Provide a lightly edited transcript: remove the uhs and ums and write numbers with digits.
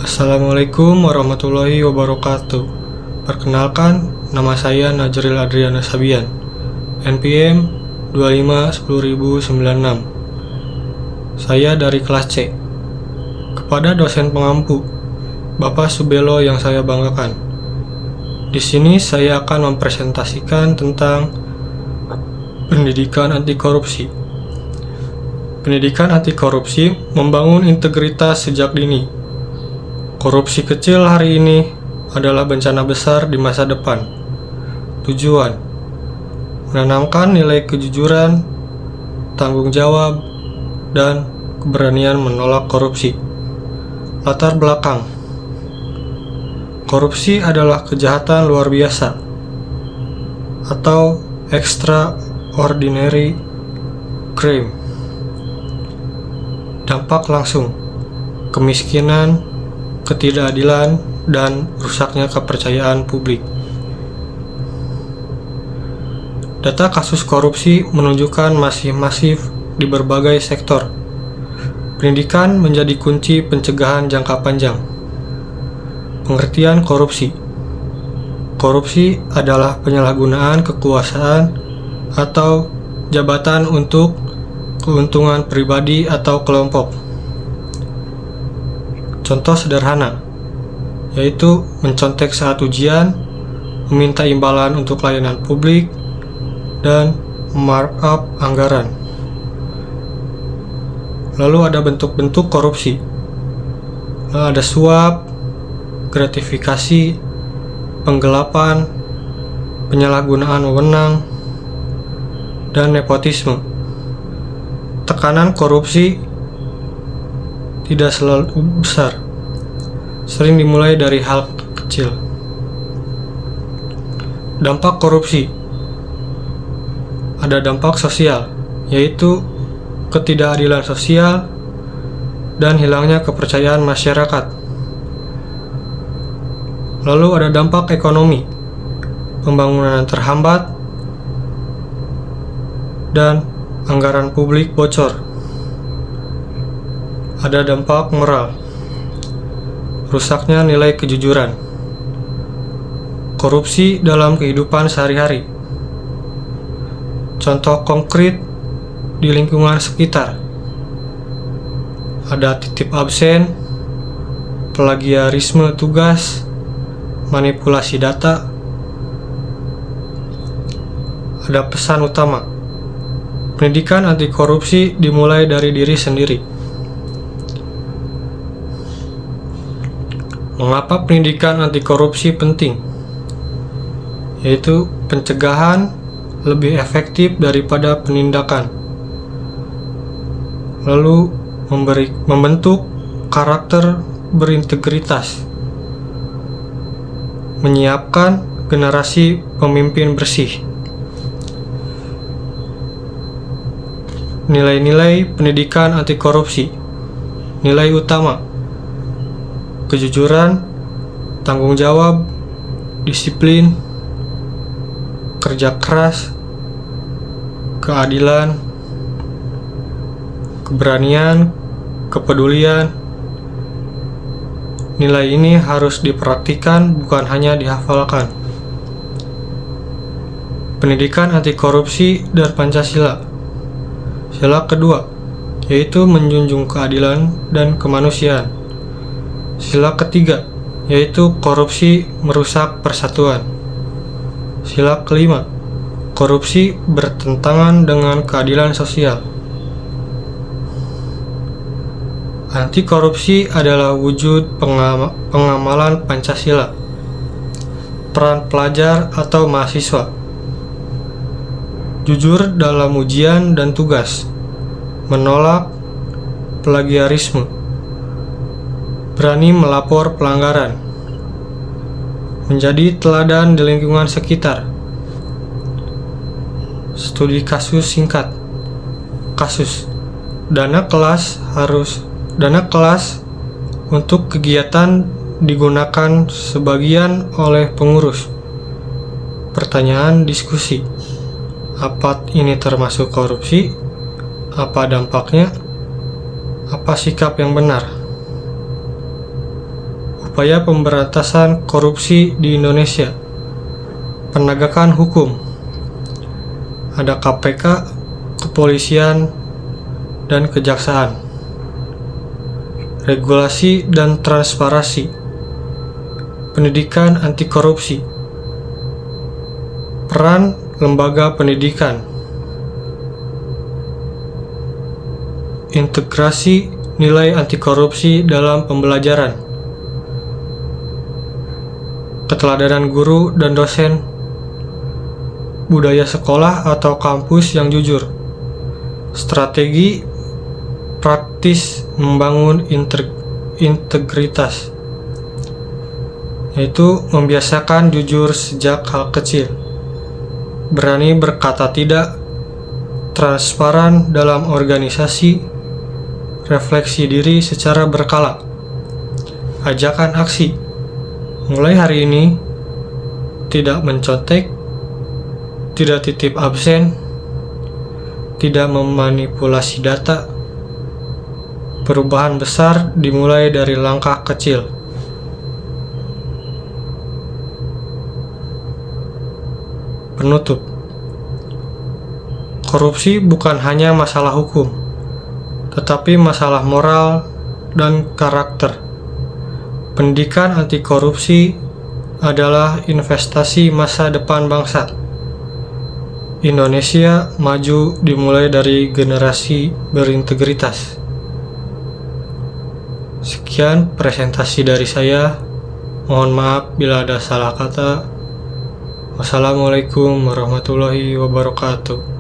Assalamualaikum warahmatullahi wabarakatuh. Perkenalkan, nama saya Najril Adriana Sabian, NPM 25-10096. Saya dari kelas C. Kepada dosen pengampu, Bapak Subelo yang saya banggakan. Di sini saya akan mempresentasikan tentang pendidikan anti korupsi. Pendidikan anti korupsi membangun integritas sejak dini. Korupsi kecil hari ini adalah bencana besar di masa depan. Tujuan: menanamkan nilai kejujuran, tanggung jawab, dan keberanian menolak korupsi. Latar belakang: korupsi adalah kejahatan luar biasa atau extraordinary crime. Dampak langsung: kemiskinan, ketidakadilan, dan rusaknya kepercayaan publik. Data kasus korupsi menunjukkan masih masif di berbagai sektor. Pendidikan menjadi kunci pencegahan jangka panjang. Pengertian korupsi: korupsi adalah penyalahgunaan kekuasaan atau jabatan untuk keuntungan pribadi atau kelompok. Contoh sederhana, yaitu mencontek saat ujian, meminta imbalan untuk layanan publik, dan markup anggaran. Lalu ada bentuk-bentuk korupsi. Lalu ada suap, gratifikasi, penggelapan, penyalahgunaan wewenang, dan nepotisme. Tekanan korupsi tidak selalu besar, sering dimulai dari hal kecil. Dampak korupsi: ada dampak sosial, yaitu ketidakadilan sosial dan hilangnya kepercayaan masyarakat. Lalu ada dampak ekonomi: pembangunan terhambat dan anggaran publik bocor. Ada dampak moral: rusaknya nilai kejujuran. Korupsi dalam kehidupan sehari-hari. Contoh konkret di lingkungan sekitar: ada titip absen, plagiarisme tugas, manipulasi data. Ada pesan utama: pendidikan anti korupsi dimulai dari diri sendiri. Mengapa pendidikan anti korupsi penting? Yaitu pencegahan lebih efektif daripada penindakan. Lalu membentuk karakter berintegritas. Menyiapkan generasi pemimpin bersih. Nilai-nilai pendidikan anti korupsi. Nilai utama: kejujuran, tanggung jawab, disiplin, kerja keras, keadilan, keberanian, kepedulian. Nilai ini harus dipraktikkan, bukan hanya dihafalkan. Pendidikan anti korupsi dan Pancasila. Sila kedua, yaitu menjunjung keadilan dan kemanusiaan. Sila ketiga, yaitu korupsi merusak persatuan. Sila kelima, korupsi bertentangan dengan keadilan sosial. Anti korupsi adalah wujud pengamalan Pancasila. Peran pelajar atau mahasiswa: jujur dalam ujian dan tugas, menolak plagiarisme, berani melapor pelanggaran, menjadi teladan di lingkungan sekitar. Studi kasus singkat. Kasus: dana kelas untuk kegiatan digunakan sebagian oleh pengurus. Pertanyaan diskusi: apa ini termasuk korupsi? Apa dampaknya? Apa sikap yang benar? upaya pemberantasan korupsi di Indonesia. Penegakan hukum. Ada KPK, kepolisian, dan kejaksaan. Regulasi dan transparansi. Pendidikan anti korupsi. Peran lembaga pendidikan. Integrasi nilai anti korupsi dalam pembelajaran. Keteladanan guru dan dosen. Budaya sekolah atau kampus yang jujur. Strategi praktis membangun integritas, yaitu membiasakan jujur sejak hal kecil, berani berkata tidak, transparan dalam organisasi, refleksi diri secara berkala. Ajakan aksi. Mulai hari ini, tidak mencontek, tidak titip absen, tidak memanipulasi data. Perubahan besar dimulai dari langkah kecil. Penutup. Korupsi bukan hanya masalah hukum, tetapi masalah moral dan karakter. Pendidikan anti korupsi adalah investasi masa depan bangsa. Indonesia maju dimulai dari generasi berintegritas. Sekian presentasi dari saya. Mohon maaf bila ada salah kata. Wassalamualaikum warahmatullahi wabarakatuh.